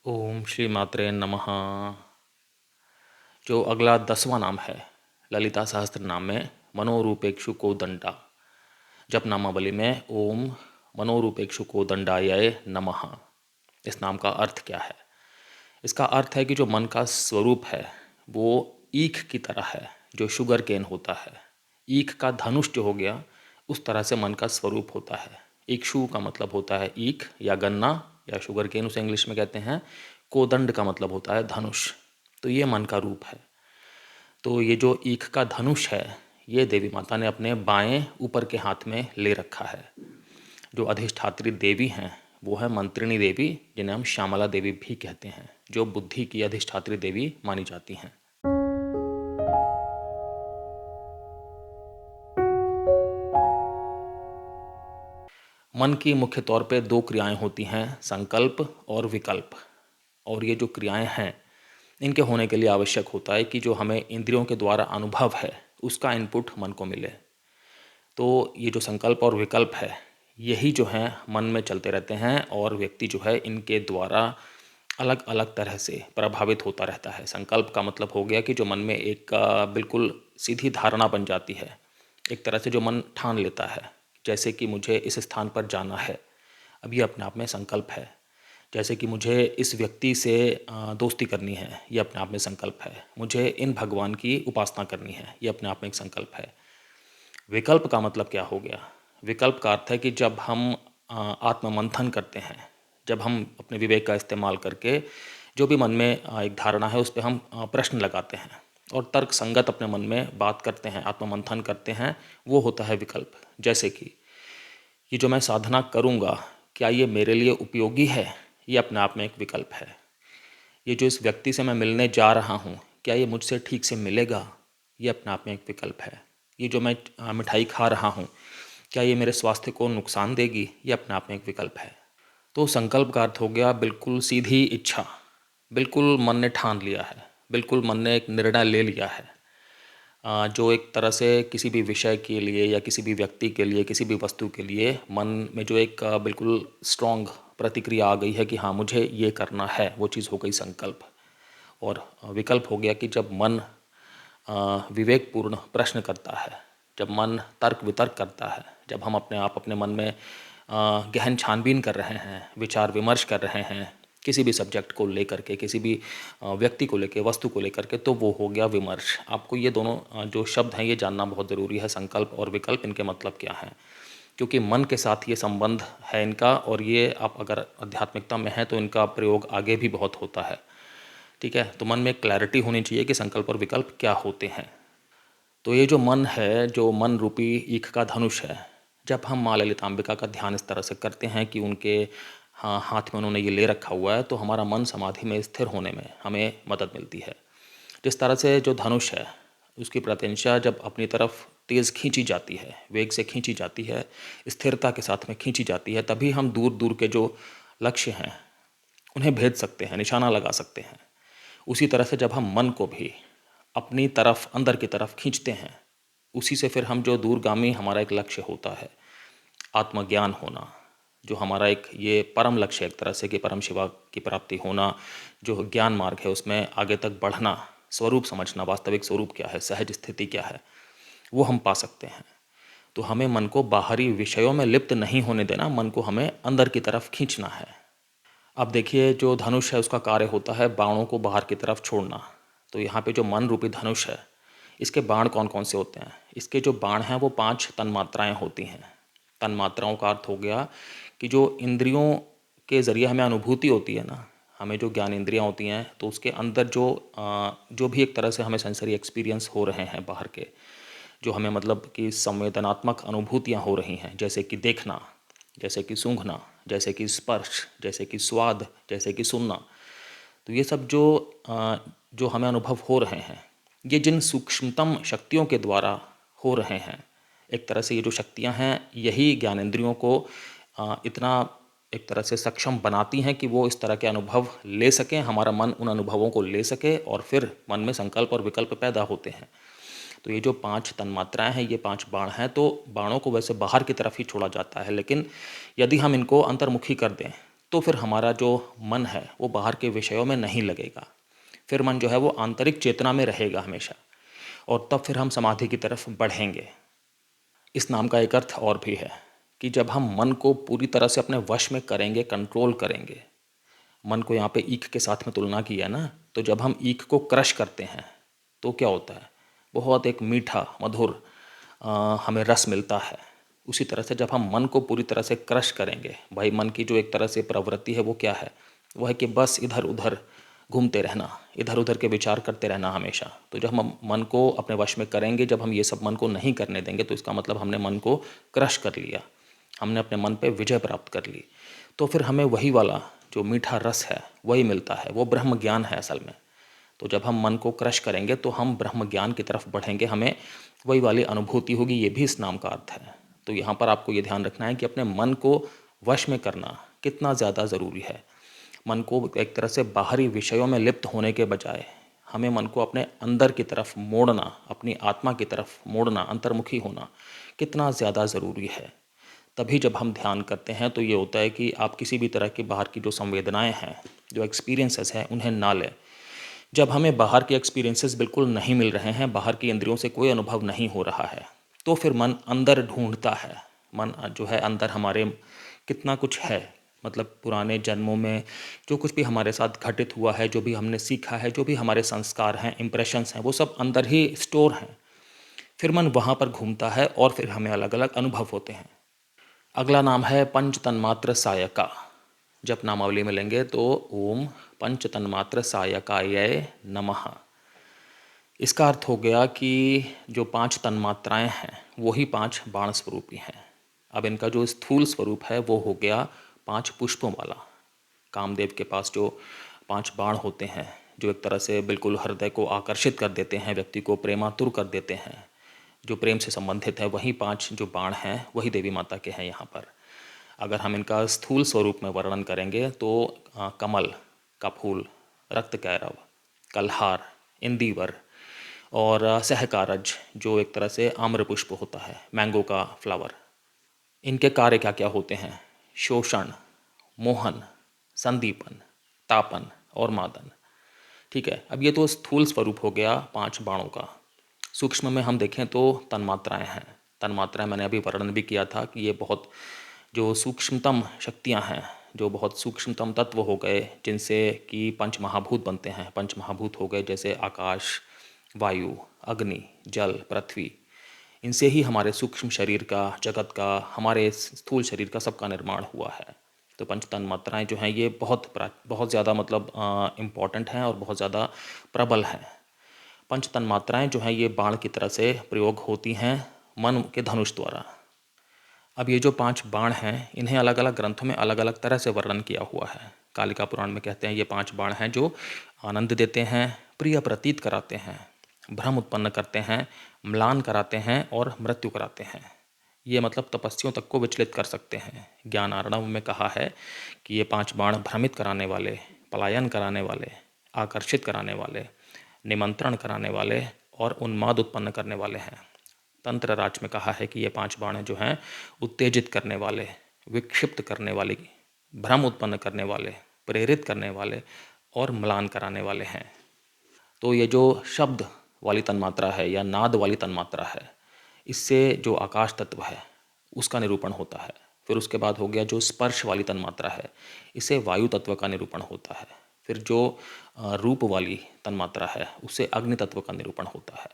ओम श्री मात्रे नमः। जो अगला 10वां नाम है ललिता सहस्त्र नाम में मनोरूपेक्षु को दंडा। जप नामावली में ओम मनोरूपेक्षु को दंडाय नमः। इस नाम का अर्थ क्या है? इसका अर्थ है कि जो मन का स्वरूप है वो ईख की तरह है, जो शुगर केन होता है। ईख का धनुष जो हो गया उस तरह से मन का स्वरूप होता है। इक्षु का मतलब होता है ईख या गन्ना या शुगर केन, उसे इंग्लिश में कहते हैं। कोदंड का मतलब होता है धनुष। तो ये मन का रूप है। तो ये जो ईख का धनुष है ये देवी माता ने अपने बाएं ऊपर के हाथ में ले रखा है। जो अधिष्ठात्री देवी हैं वो है मंत्रिणी देवी, जिन्हें हम श्यामला देवी भी कहते हैं, जो बुद्धि की अधिष्ठात्री देवी मानी जाती हैं। मन की मुख्य तौर पे दो क्रियाएं होती हैं, संकल्प और विकल्प। और ये जो क्रियाएं हैं इनके होने के लिए आवश्यक होता है कि जो हमें इंद्रियों के द्वारा अनुभव है उसका इनपुट मन को मिले। तो ये जो संकल्प और विकल्प है यही जो है मन में चलते रहते हैं और व्यक्ति जो है इनके द्वारा अलग अलग तरह से प्रभावित होता रहता है। संकल्प का मतलब हो गया कि जो मन में एक बिल्कुल सीधी धारणा बन जाती है, एक तरह से जो मन ठान लेता है, जैसे कि मुझे इस स्थान पर जाना है, अब ये अपने आप में संकल्प है। जैसे कि मुझे इस व्यक्ति से दोस्ती करनी है, ये अपने आप में संकल्प है। मुझे इन भगवान की उपासना करनी है, ये अपने आप में एक संकल्प है। विकल्प का मतलब क्या हो गया? विकल्प का अर्थ है कि जब हम आत्ममंथन करते हैं, जब हम अपने विवेक का इस्तेमाल करके जो भी मन में एक धारणा है उस पर हम प्रश्न लगाते हैं और तर्क संगत अपने मन में बात करते हैं, आत्ममंथन करते हैं, वो होता है विकल्प। जैसे कि ये जो मैं साधना करूँगा क्या ये मेरे लिए उपयोगी है, ये अपने आप में एक विकल्प है। ये जो इस व्यक्ति से मैं मिलने जा रहा हूँ क्या ये मुझसे ठीक से मिलेगा, ये अपने आप में एक विकल्प है। ये जो मैं मिठाई खा रहा हूँ क्या ये मेरे स्वास्थ्य को नुकसान देगी, ये अपने आप में एक विकल्प है। तो संकल्प का अर्थ हो गया बिल्कुल सीधी इच्छा, बिल्कुल मन ने ठान लिया है, बिल्कुल मन ने एक निर्णय ले लिया है। जो एक तरह से किसी भी विषय के लिए या किसी भी व्यक्ति के लिए, किसी भी वस्तु के लिए मन में जो एक बिल्कुल स्ट्रॉन्ग प्रतिक्रिया आ गई है कि हाँ मुझे ये करना है, वो चीज़ हो गई संकल्प। और विकल्प हो गया कि जब मन विवेकपूर्ण प्रश्न करता है, जब मन तर्क वितर्क करता है, जब हम अपने मन में गहन छानबीन कर रहे हैं, विचार विमर्श कर रहे हैं किसी भी सब्जेक्ट को लेकर के, किसी भी व्यक्ति को लेकर, वस्तु को लेकर के, तो वो हो गया विमर्श। आपको ये दोनों जो शब्द हैं ये जानना बहुत ज़रूरी है, संकल्प और विकल्प, इनके मतलब क्या हैं, क्योंकि मन के साथ ये संबंध है इनका। और ये आप अगर आध्यात्मिकता में हैं तो इनका प्रयोग आगे भी बहुत होता है। ठीक है, तो मन में क्लैरिटी होनी चाहिए कि संकल्प और विकल्प क्या होते हैं। तो ये जो मन है, जो मन रूपी ईख का धनुष है, जब हम माँ ललितांबिका का ध्यान इस तरह से करते हैं कि उनके हाथ में उन्होंने ये ले रखा हुआ है, तो हमारा मन समाधि में स्थिर होने में हमें मदद मिलती है। जिस तरह से जो धनुष है उसकी प्रत्यंशा जब अपनी तरफ तेज़ खींची जाती है, वेग से खींची जाती है, स्थिरता के साथ में खींची जाती है, तभी हम दूर दूर के जो लक्ष्य हैं उन्हें भेद सकते हैं, निशाना लगा सकते हैं। उसी तरह से जब हम मन को भी अपनी तरफ, अंदर की तरफ खींचते हैं, उसी से फिर हम जो दूरगामी हमारा एक लक्ष्य होता है, आत्मज्ञान होना, जो हमारा एक ये परम लक्ष्य है एक तरह से कि परम शिवा की प्राप्ति होना, जो ज्ञान मार्ग है उसमें आगे तक बढ़ना, स्वरूप समझना, वास्तविक स्वरूप क्या है, सहज स्थिति क्या है, वो हम पा सकते हैं। तो हमें मन को बाहरी विषयों में लिप्त नहीं होने देना, मन को हमें अंदर की तरफ खींचना है। अब देखिए जो धनुष है उसका कार्य होता है बाणों को बाहर की तरफ छोड़ना। तो यहाँ पे जो मन रूपी धनुष है इसके बाण कौन कौन से होते हैं? इसके जो बाण हैं वो 5 तन्मात्राएं होती हैं। तन्मात्राओं का अर्थ हो गया कि जो इंद्रियों के ज़रिए हमें अनुभूति होती है ना, हमें जो ज्ञान इंद्रियाँ होती हैं, तो उसके अंदर जो भी एक तरह से हमें सेंसरी एक्सपीरियंस हो रहे हैं बाहर के, जो हमें मतलब कि संवेदनात्मक अनुभूतियाँ हो रही हैं, जैसे कि देखना, जैसे कि सूंघना, जैसे कि स्पर्श, जैसे कि स्वाद, जैसे कि सुनना, तो ये सब जो हमें अनुभव हो रहे हैं, ये जिन सूक्ष्मतम शक्तियों के द्वारा हो रहे हैं, एक तरह से ये जो शक्तियाँ हैं यही ज्ञानेंद्रियों को इतना एक तरह से सक्षम बनाती हैं कि वो इस तरह के अनुभव ले सकें, हमारा मन उन अनुभवों को ले सके और फिर मन में संकल्प और विकल्प पैदा होते हैं। तो ये जो 5 तन्मात्राएं हैं, ये 5 बाण हैं। तो बाणों को वैसे बाहर की तरफ ही छोड़ा जाता है, लेकिन यदि हम इनको अंतर्मुखी कर दें तो फिर हमारा जो मन है वो बाहर के विषयों में नहीं लगेगा। फिर मन जो है वो आंतरिक चेतना में रहेगा हमेशा, और तब फिर हम समाधि की तरफ बढ़ेंगे। इस नाम का एक अर्थ और भी है कि जब हम मन को पूरी तरह से अपने वश में करेंगे, कंट्रोल करेंगे। मन को यहाँ पे ईख के साथ में तुलना की है ना, तो जब हम ईख को क्रश करते हैं तो क्या होता है, बहुत एक मीठा मधुर हमें रस मिलता है। उसी तरह से जब हम मन को पूरी तरह से क्रश करेंगे, भाई मन की जो एक तरह से प्रवृत्ति है वो क्या है, वो है कि बस इधर उधर घूमते रहना, इधर उधर के विचार करते रहना हमेशा। तो जब हम मन को अपने वश में करेंगे, जब हम ये सब मन को नहीं करने देंगे, तो इसका मतलब हमने मन को क्रश कर लिया, हमने अपने मन पे विजय प्राप्त कर ली। तो फिर हमें वही वाला जो मीठा रस है वही मिलता है, वो ब्रह्म ज्ञान है असल में। तो जब हम मन को क्रश करेंगे तो हम ब्रह्म ज्ञान की तरफ बढ़ेंगे, हमें वही वाली अनुभूति होगी। ये भी इस नाम का अर्थ है। तो यहाँ पर आपको ये ध्यान रखना है कि अपने मन को वश में करना कितना ज़्यादा ज़रूरी है। मन को एक तरह से बाहरी विषयों में लिप्त होने के बजाय हमें मन को अपने अंदर की तरफ मोड़ना, अपनी आत्मा की तरफ मोड़ना, अंतर्मुखी होना कितना ज़्यादा ज़रूरी है। तभी जब हम ध्यान करते हैं तो ये होता है कि आप किसी भी तरह की बाहर की जो संवेदनाएं हैं, जो एक्सपीरियंसेस हैं, उन्हें ना लें। जब हमें बाहर के एक्सपीरियंसेस बिल्कुल नहीं मिल रहे हैं, बाहर की इंद्रियों से कोई अनुभव नहीं हो रहा है, तो फिर मन अंदर ढूंढता है। मन जो है अंदर हमारे कितना कुछ है, मतलब पुराने जन्मों में जो कुछ भी हमारे साथ घटित हुआ है, जो भी हमने सीखा है, जो भी हमारे संस्कार हैं, इम्प्रेशंस हैं, वो सब अंदर ही स्टोर हैं। फिर मन वहाँ पर घूमता है और फिर हमें अलग अलग अनुभव होते हैं। अगला नाम है पंच तन्मात्र सायका। जब नामावली में लेंगे तो ओम पंच तन्मात्र सायकाय नमः। इसका अर्थ हो गया कि जो पांच तन्मात्राएं हैं वो ही पांच बाण स्वरूपी हैं। अब इनका जो स्थूल स्वरूप है वो हो गया पांच पुष्पों वाला। कामदेव के पास जो पांच बाण होते हैं, जो एक तरह से बिल्कुल हृदय को आकर्षित कर देते हैं, व्यक्ति को प्रेमातुर कर देते हैं, जो प्रेम से संबंधित है, वही पांच जो बाण हैं वही देवी माता के हैं यहाँ पर। अगर हम इनका स्थूल स्वरूप में वर्णन करेंगे तो कमल का फूल, रक्त कैरव, कल्हार, इंदिवर और सहकारज जो एक तरह से आम्र पुष्प होता है, मैंगो का फ्लावर। इनके कार्य क्या क्या होते हैं? शोषण, मोहन, संदीपन, तापन और मादन। ठीक है, अब ये तो स्थूल स्वरूप हो गया पांच बाणों का। सूक्ष्म में हम देखें तो तन्मात्राएं हैं। तन्मात्राएं मैंने अभी वर्णन भी किया था कि ये बहुत जो सूक्ष्मतम शक्तियां हैं, जो बहुत सूक्ष्मतम तत्व हो गए, जिनसे कि पंच महाभूत बनते हैं। पंच महाभूत हो गए जैसे आकाश, वायु, अग्नि, जल, पृथ्वी। इनसे ही हमारे सूक्ष्म शरीर का, जगत का, हमारे स्थूल शरीर का सबका निर्माण हुआ है। तो पंच तन्मात्राएं जो हैं ये बहुत ज़्यादा मतलब इम्पॉर्टेंट हैं और बहुत ज़्यादा प्रबल हैं। पंच तन्मात्राएं जो हैं ये बाण की तरह से प्रयोग होती हैं मन के धनुष द्वारा। अब ये जो पांच बाण हैं इन्हें अलग अलग ग्रंथों में अलग अलग तरह से वर्णन किया हुआ है। कालिका पुराण में कहते हैं ये पांच बाण हैं जो आनंद देते हैं, प्रिय प्रतीत कराते हैं, भ्रम उत्पन्न करते हैं, म्लान कराते हैं और मृत्यु कराते हैं। ये मतलब तपस्वियों तक को विचलित कर सकते हैं। ज्ञान आर्णव में कहा है कि ये पांच बाण भ्रमित कराने वाले, पलायन कराने वाले, आकर्षित कराने वाले, निमंत्रण कराने वाले और उन्माद उत्पन्न करने वाले हैं। तंत्र राज में कहा है कि ये पांच बाण जो हैं उत्तेजित करने वाले, विक्षिप्त करने वाले, भ्रम उत्पन्न करने वाले, प्रेरित करने वाले और म्लान कराने वाले हैं। तो ये जो शब्द वाली तन्मात्रा है या नाद वाली तन्मात्रा है, इससे जो आकाश तत्व है उसका निरूपण होता है। फिर उसके बाद हो गया जो स्पर्श वाली तन्मात्रा है, इससे वायु तत्व का निरूपण होता है। फिर जो रूप वाली तन्मात्रा है उससे अग्नि तत्व का निरूपण होता है।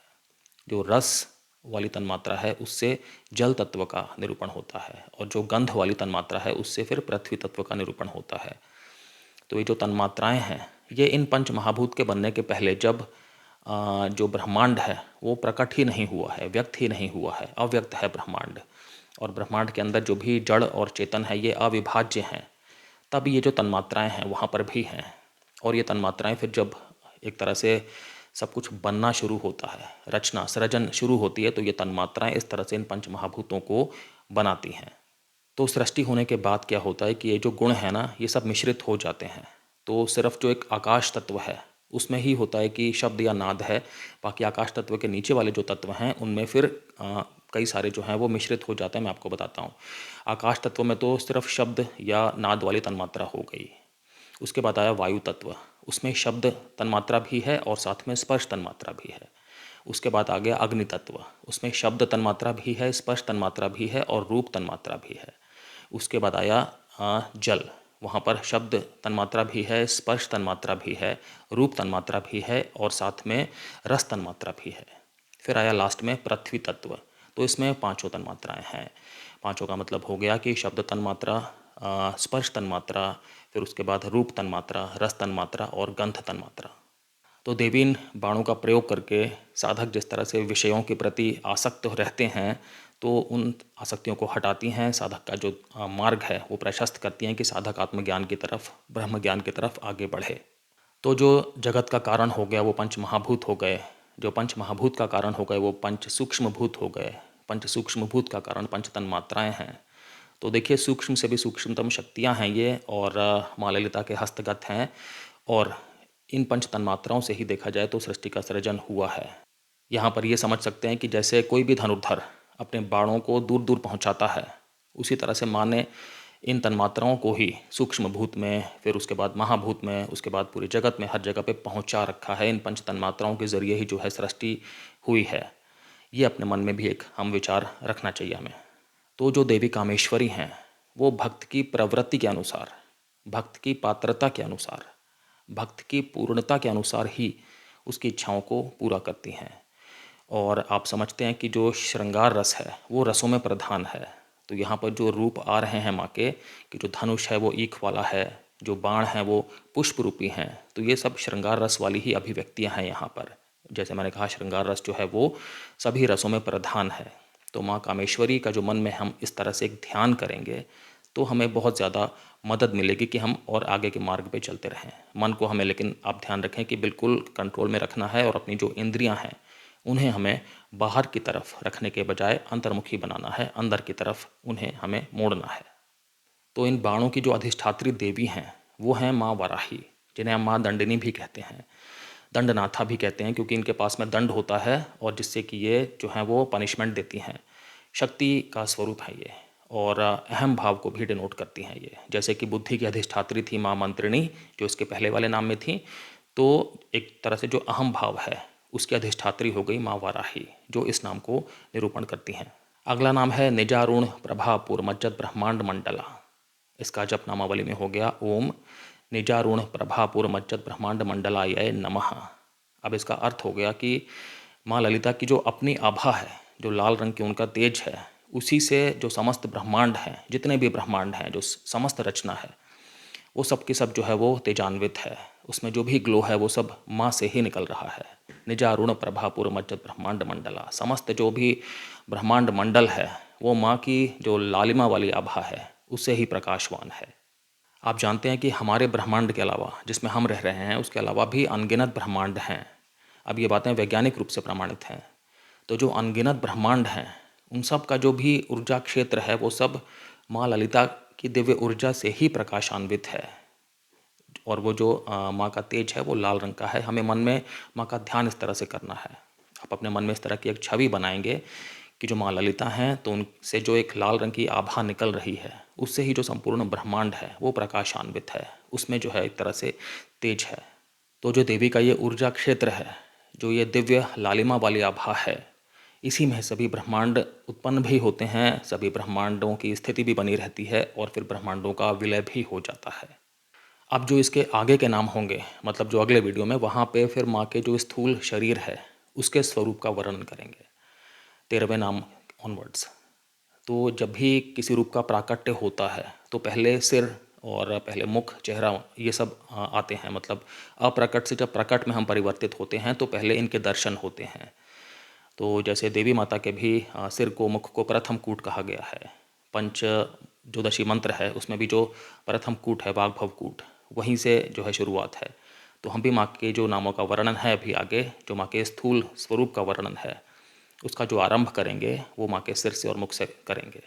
जो रस वाली तन्मात्रा है उससे जल तत्व का निरूपण होता है। और जो गंध वाली तन्मात्रा है उससे फिर पृथ्वी तत्व का निरूपण होता है। तो ये जो तन्मात्राएं हैं ये इन पंच महाभूत के बनने के पहले, जब जो ब्रह्मांड है वो प्रकट ही नहीं हुआ है, व्यक्त ही नहीं हुआ है, अव्यक्त है ब्रह्मांड। और ब्रह्मांड के अंदर जो भी जड़ और चेतन है ये अविभाज्य हैं। तब ये जो तन्मात्राएं हैं वहाँ पर भी हैं। और ये तन्मात्राएं फिर जब एक तरह से सब कुछ बनना शुरू होता है, रचना सृजन शुरू होती है, तो ये तन्मात्राएं इस तरह से इन पंच महाभूतों को बनाती हैं। तो सृष्टि होने के बाद क्या होता है कि ये जो गुण है ना ये सब मिश्रित हो जाते हैं। तो सिर्फ जो एक आकाश तत्व है उसमें ही होता है कि शब्द या नाद है। बाकी आकाश तत्व के नीचे वाले जो तत्व हैं उनमें फिर कई सारे जो हैं वो मिश्रित हो जाते हैं, मैं आपको बताता हूँ। आकाश तत्व में तो सिर्फ शब्द या नाद वाली तन्मात्रा हो गई। उसके बाद आया वायु तत्व, उसमें शब्द तन्मात्रा भी है और साथ में स्पर्श तन्मात्रा भी है। उसके बाद आ गया अग्नि तत्व, उसमें शब्द तन्मात्रा भी है, स्पर्श तन्मात्रा भी है और रूप तन्मात्रा भी है। उसके बाद आया जल, वहाँ पर शब्द तन्मात्रा भी है, स्पर्श तन्मात्रा भी है, रूप तन्मात्रा भी है और साथ में रस तन्मात्रा भी है। फिर आया लास्ट में पृथ्वी तत्व, तो इसमें पांचों तन्मात्राएं हैं। पांचों का मतलब हो गया कि शब्द तन्मात्रा, स्पर्श तन्मात्रा, फिर उसके बाद रूप तन्मात्रा, रस तन्मात्रा और गंध तन्मात्रा। तो देवी इन बाणों का प्रयोग करके साधक जिस तरह से विषयों के प्रति आसक्त रहते हैं, तो उन आसक्तियों को हटाती हैं, साधक का जो मार्ग है वो प्रशस्त करती हैं कि साधक आत्मज्ञान की तरफ, ब्रह्म ज्ञान की तरफ आगे बढ़े। तो जो जगत का कारण हो गया वो पंच महाभूत हो गए, जो पंच महाभूत का कारण हो गए वो पंच सूक्ष्म भूत हो गए, पंच सूक्ष्म भूत का कारण पंच तन्मात्राएँ हैं। तो देखिए सूक्ष्म से भी सूक्ष्मतम शक्तियाँ हैं ये, और माँ ललिता के हस्तगत हैं, और इन पंच तन्मात्राओं से ही देखा जाए तो सृष्टि का सृजन हुआ है। यहाँ पर ये समझ सकते हैं कि जैसे कोई भी धनुर्धर अपने बाणों को दूर दूर पहुँचाता है, उसी तरह से माँ ने इन तन्मात्राओं को ही सूक्ष्म भूत में, फिर उसके बाद महाभूत में, उसके बाद पूरे जगत में हर जगह पे पहुँचा रखा है। इन पंच तन्मात्राओं के जरिए ही जो है सृष्टि हुई है। ये अपने मन में भी एक हम विचार रखना चाहिए हमें। तो जो देवी कामेश्वरी हैं वो भक्त की प्रवृत्ति के अनुसार, भक्त की पात्रता के अनुसार, भक्त की पूर्णता के अनुसार ही उसकी इच्छाओं को पूरा करती हैं। और आप समझते हैं कि जो श्रृंगार रस है वो रसों में प्रधान है। तो यहाँ पर जो रूप आ रहे हैं माँ के, कि जो धनुष है वो ईख वाला है, जो बाण हैं वो पुष्प रूपी हैं, तो ये सब श्रृंगार रस वाली ही अभिव्यक्तियाँ हैं यहाँ पर। जैसे मैंने कहा श्रृंगार रस जो है वो सभी रसों में प्रधान है। तो माँ कामेश्वरी का जो मन में हम इस तरह से एक ध्यान करेंगे तो हमें बहुत ज़्यादा मदद मिलेगी कि हम और आगे के मार्ग पे चलते रहें। मन को हमें, लेकिन आप ध्यान रखें कि बिल्कुल कंट्रोल में रखना है, और अपनी जो इंद्रियां हैं उन्हें हमें बाहर की तरफ रखने के बजाय अंतर्मुखी बनाना है, अंदर की तरफ उन्हें हमें मोड़ना है। तो इन बाणों की जो अधिष्ठात्री देवी हैं वो हैं माँ वराही, जिन्हें हम माँ दंडिनी भी कहते हैं, दंडनाथा भी कहते हैं, क्योंकि इनके पास में दंड होता है और जिससे कि ये जो हैं वो पनिशमेंट देती हैं। शक्ति का स्वरूप है ये, और अहम भाव को भी डिनोट करती हैं ये। जैसे कि बुद्धि की अधिष्ठात्री थी माँ मंत्रिणी, जो इसके पहले वाले नाम में थी, तो एक तरह से जो अहम भाव है उसकी अधिष्ठात्री हो गई माँ वाराही, जो इस नाम को निरूपण करती हैं। अगला नाम है निजारुण प्रभा पूर्मज्जत ब्रह्मांड मंडला। इसका जप नामावली में हो गया ओम निजारुण प्रभा पूर्मज्जत ब्रह्मांड मंडलाय नमः। अब इसका अर्थ हो गया कि माँ ललिता की जो अपनी आभा है, जो लाल रंग की उनका तेज है, उसी से जो समस्त ब्रह्मांड हैं, जितने भी ब्रह्मांड हैं, जो समस्त रचना है, वो सब की सब जो है वो तेजान्वित है। उसमें जो भी ग्लो है वो सब माँ से ही निकल रहा है। निजारुण प्रभा पूर्वमज्जत ब्रह्मांड मंडला, समस्त जो भी ब्रह्मांड मंडल है वो माँ की जो लालिमा वाली आभा है उससे ही प्रकाशवान है। आप जानते हैं कि हमारे ब्रह्मांड के अलावा, जिसमें हम रह रहे हैं, उसके अलावा भी अनगिनत ब्रह्मांड हैं। अब ये बातें वैज्ञानिक रूप से प्रमाणित हैं। तो जो अनगिनत ब्रह्मांड हैं उन सब का जो भी ऊर्जा क्षेत्र है वो सब माँ ललिता की दिव्य ऊर्जा से ही प्रकाशान्वित है। और वो जो माँ का तेज है वो लाल रंग का है। हमें मन में माँ का ध्यान इस तरह से करना है। आप अपने मन में इस तरह की एक छवि बनाएंगे कि जो माँ ललिता हैं, तो उनसे जो एक लाल रंग की आभा निकल रही है उससे ही जो संपूर्ण ब्रह्मांड है वो प्रकाशान्वित है, उसमें जो है एक तरह से तेज है। तो जो देवी का ये ऊर्जा क्षेत्र है, जो ये दिव्य लालिमा वाली आभा है, इसी में सभी ब्रह्मांड उत्पन्न भी होते हैं, सभी ब्रह्मांडों की स्थिति भी बनी रहती है और फिर ब्रह्मांडों का विलय भी हो जाता है। अब जो इसके आगे के नाम होंगे, मतलब जो अगले वीडियो में, वहाँ पे फिर माँ के जो स्थूल शरीर है उसके स्वरूप का वर्णन करेंगे 13वें नाम ऑनवर्ड्स। तो जब भी किसी रूप का प्राकट्य होता है तो पहले सिर और पहले मुख, चेहरा, ये सब आते हैं। मतलब अप्रकट से जब प्रकट में हम परिवर्तित होते हैं तो पहले इनके दर्शन होते हैं। तो जैसे देवी माता के भी सिर को, मुख को प्रथम कूट कहा गया है। पंच जो दशी मंत्र है उसमें भी जो प्रथम कूट है, वाग भव कूट, वहीं से जो है शुरुआत है। तो हम भी माँ के जो नामों का वर्णन है अभी आगे, जो माँ के स्थूल स्वरूप का वर्णन है, उसका जो आरंभ करेंगे वो माँ के सिर से और मुख से करेंगे।